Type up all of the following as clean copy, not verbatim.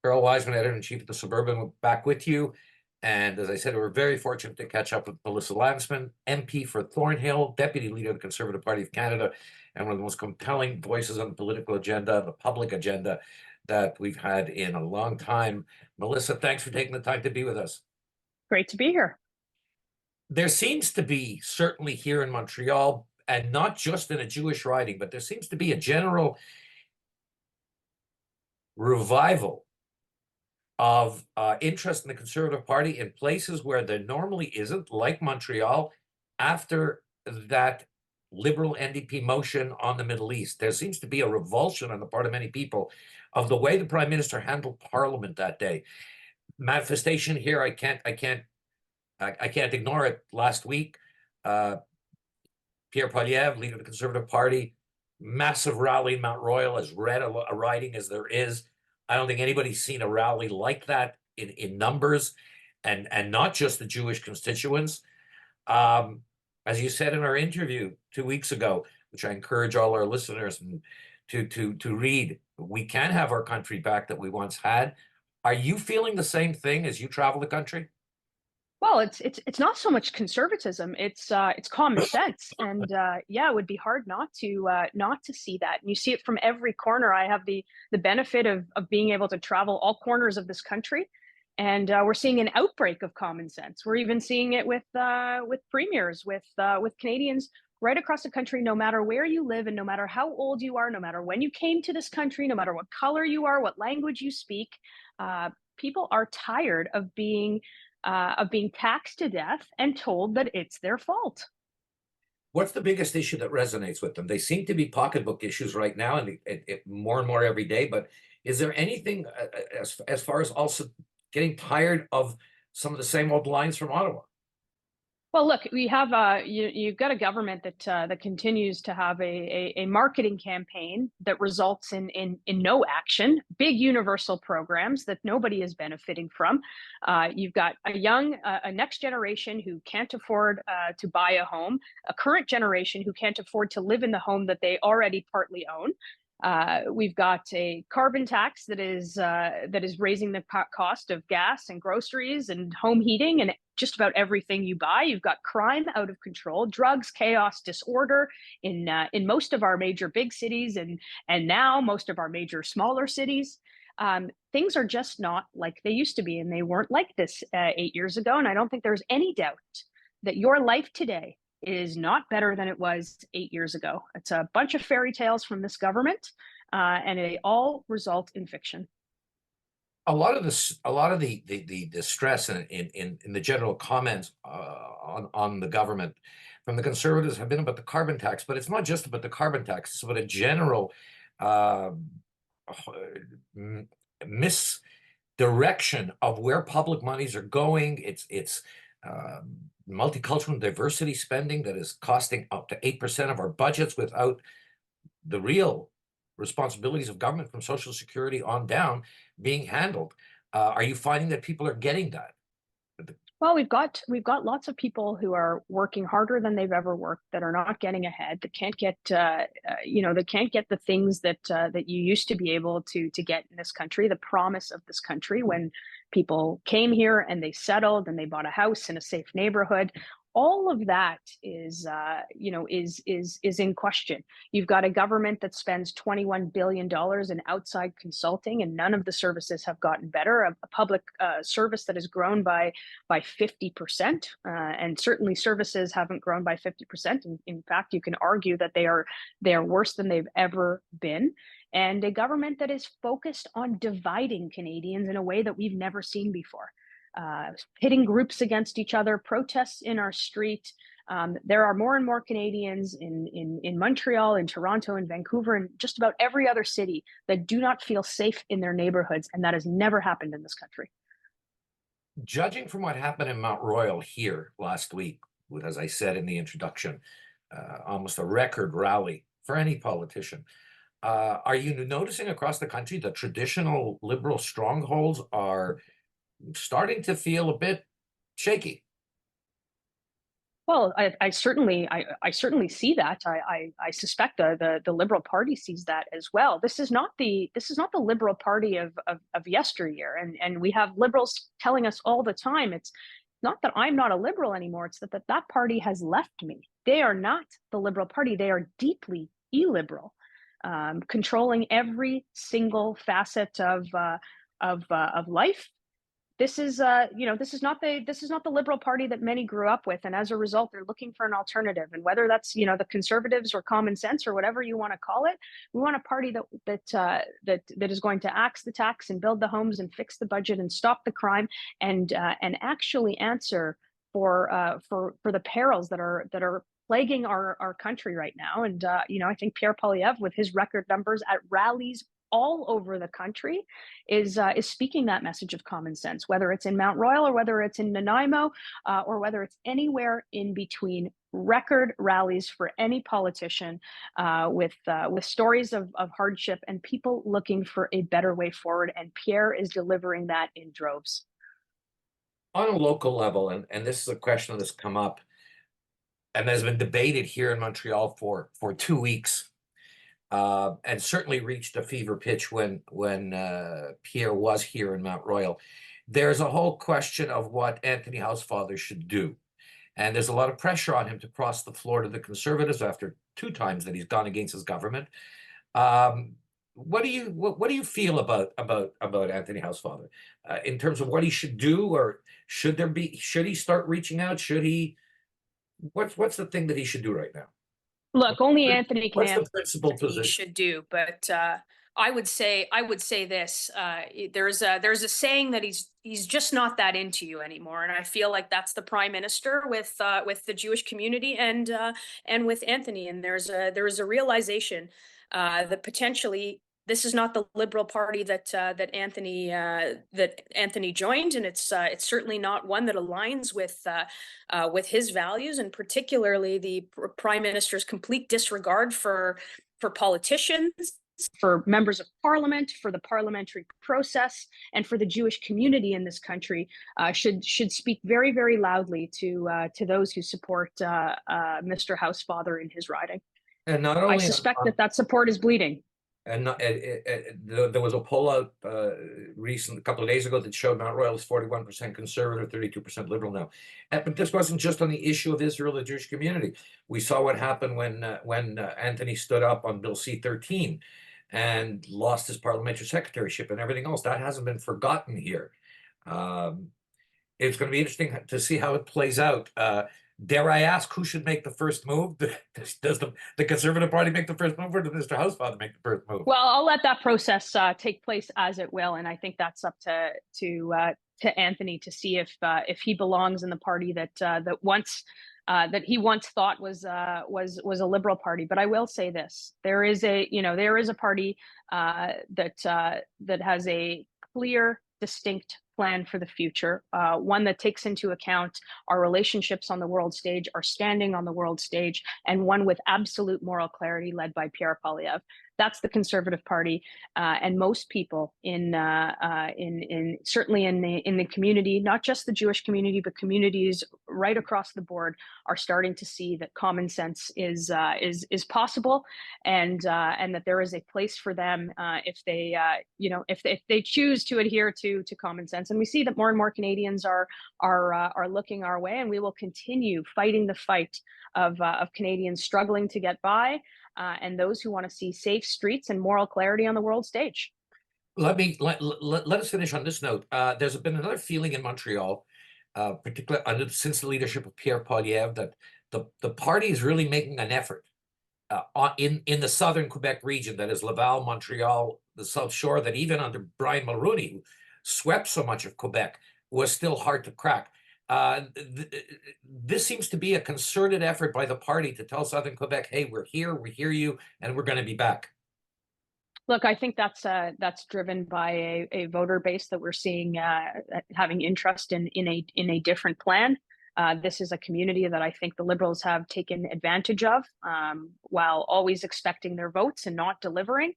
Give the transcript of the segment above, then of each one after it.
Earl Wiseman, editor-in-chief of the Suburban, back with you. And as I said, we're very fortunate to catch up with Melissa Lantsman, MP for Thornhill, Deputy Leader of the Conservative Party of Canada, and one of the most compelling voices on the political agenda, the public agenda that we've had in a long time. Melissa, thanks for taking the time to be with us. Great to be here. There seems to be, certainly here in Montreal, and not just in a Jewish riding, but there seems to be a general revival of interest in the Conservative Party in places where there normally isn't, like Montreal, after that Liberal NDP motion on the Middle East. There seems to be a revulsion on the part of many people of the way the Prime Minister handled Parliament that day. Manifestation here, I can't ignore it. Last week, Pierre Poilievre, leader of the Conservative Party, massive rally in Mount Royal, as red a riding as there is. I don't think anybody's seen a rally like that in numbers, and not just the Jewish constituents. As you said in our interview 2 weeks ago, which I encourage all our listeners to read, we can have our country back that we once had. Are you feeling the same thing as you travel the country? Well, it's not so much conservatism; it's common sense, and yeah, it would be hard not to see that. And you see it from every corner. I have the benefit of being able to travel all corners of this country, and we're seeing an outbreak of common sense. We're even seeing it with premiers, with Canadians right across the country. No matter where you live, and no matter how old you are, no matter when you came to this country, no matter what color you are, what language you speak, people are tired of being taxed to death and told that it's their fault. What's the biggest issue that resonates with them? They seem to be pocketbook issues right now, and more and more every day. But is there anything as far as also getting tired of some of the same old lines from Ottawa? Well, look, we have you've got a government that continues to have a marketing campaign that results in no action, big universal programs that nobody is benefiting from. You've got a next generation who can't afford to buy a home, a current generation who can't afford to live in the home that they already partly own. We've got a carbon tax that is raising the cost of gas and groceries and home heating and just about everything you buy. You've got crime out of control, drugs, chaos, disorder in most of our major big cities and now most of our major smaller cities. Things are just not like they used to be, and they weren't like this 8 years ago. And I don't think there's any doubt that your life today is not better than it was 8 years ago. It's a bunch of fairy tales from this government, and they all result in fiction. A lot of the stress in the general comments on the government from the Conservatives have been about the carbon tax, but it's not just about the carbon tax. It's about a general uh, misdirection of where public monies are going. It's multicultural diversity spending that is costing up to 8% of our budgets without the real responsibilities of government from Social Security on down being handled. Are you finding that people are getting that? Well, we've got lots of people who are working harder than they've ever worked, that are not getting ahead, that can't get that can't get the things that you used to be able to get in this country, the promise of this country when people came here and they settled and they bought a house in a safe neighborhood. All of that is in question. You've got a government that spends $21 billion in outside consulting, and none of the services have gotten better. A public service that has grown by 50%, and certainly services haven't grown by 50%. In fact, you can argue that they are worse than they've ever been. And a government that is focused on dividing Canadians in a way that we've never seen before, pitting groups against each other, protests in our street. There are more and more Canadians in Montreal, in Toronto, in Vancouver, and just about every other city that do not feel safe in their neighborhoods, and that has never happened in this country. Judging from what happened in Mount Royal here last week, with, as I said in the introduction, almost a record rally for any politician, are you noticing across the country that traditional liberal strongholds are starting to feel a bit shaky? Well, I certainly see that. I suspect the Liberal Party sees that as well. This is not the Liberal Party of yesteryear, and we have liberals telling us all the time. It's not that I'm not a liberal anymore. It's that party has left me. They are not the Liberal Party. They are deeply illiberal, controlling every single facet of life. This is this is not the Liberal Party that many grew up with, and as a result they're looking for an alternative. And whether that's the Conservatives or common sense or whatever you want to call it, we want a party that is going to axe the tax and build the homes and fix the budget and stop the crime, and actually answer for the perils that are plaguing our country right now. And I think Pierre Poilievre, with his record numbers at rallies all over the country, is speaking that message of common sense, whether it's in Mount Royal or whether it's in Nanaimo, or whether it's anywhere in between. Record rallies for any politician, with stories of hardship and people looking for a better way forward. And Pierre is delivering that in droves. On a local level, and this is a question that's come up and has been debated here in Montreal for 2 weeks, and certainly reached a fever pitch when Pierre was here in Mount Royal. There's a whole question of what Anthony Housefather should do. And there's a lot of pressure on him to cross the floor to the Conservatives after 2 times that he's gone against his government. What do you feel about Anthony Housefather, in terms of what he should do, or should he start reaching out? What's the thing that he should do right now? Look, only Anthony can What's the answer principal He position? should do, but I would say this. There's a saying that he's just not that into you anymore, and I feel like that's the prime minister with the Jewish community and with Anthony. And there is a realization that potentially this is not the Liberal Party that Anthony joined, and it's certainly not one that aligns with his values, and particularly the Prime Minister's complete disregard for politicians, for members of parliament, for the parliamentary process, and for the Jewish community in this country. Should speak very, very loudly to those who support Mr. Housefather in his riding. And not I only suspect that support is bleeding. and not, there was a poll out a couple of days ago that showed Mount Royal is 41% conservative, 32% liberal now. But this wasn't just on the issue of Israel, the Jewish community. We saw what happened when Anthony stood up on Bill C-13 and lost his parliamentary secretaryship and everything else. That hasn't been forgotten here. It's going to be interesting to see how it plays out. Dare I ask, who should make the first move? Does the Conservative Party make the first move, or does Mr. Housefather make the first move? Well, I'll let that process take place as it will, and I think that's up to Anthony to see if he belongs in the party that he once thought was a Liberal Party. But I will say this: there is a party that has a clear, distinct plan for the future, one that takes into account our relationships on the world stage, our standing on the world stage, and one with absolute moral clarity, led by Pierre Poilievre. That's the Conservative Party, and most people certainly in the community, not just the Jewish community, but communities right across the board, are starting to see that common sense is possible, and that there is a place for them if they choose to adhere to common sense. And we see that more and more Canadians are looking our way, and we will continue fighting the fight of Canadians struggling to get by, and those who want to see safe streets and moral clarity on the world stage. Let us finish on this note. There's been another feeling in Montreal, particularly since the leadership of Pierre Poilievre, that the party is really making an effort in the southern Quebec region, that is Laval, Montreal, the South Shore, that even under Brian Mulroney, who swept so much of Quebec, was still hard to crack. This seems to be a concerted effort by the party to tell Southern Quebec, hey, we're here, we hear you, and we're going to be back. Look, I think that's driven by a voter base that we're seeing having interest in a different plan. This is a community that I think the Liberals have taken advantage of, while always expecting their votes and not delivering.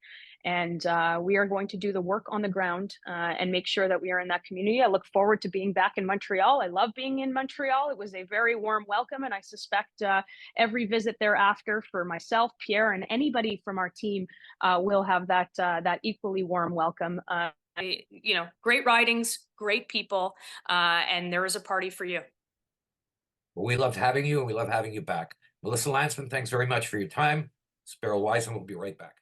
And we are going to do the work on the ground and make sure that we are in that community. I look forward to being back in Montreal. I love being in Montreal. It was a very warm welcome, and I suspect every visit thereafter for myself, Pierre, and anybody from our team will have that equally warm welcome. You know, great ridings, great people, and there is a party for you. Well, we loved having you, and we love having you back. Melissa Lantsman, thanks very much for your time. Sparrow Wiseman will be right back.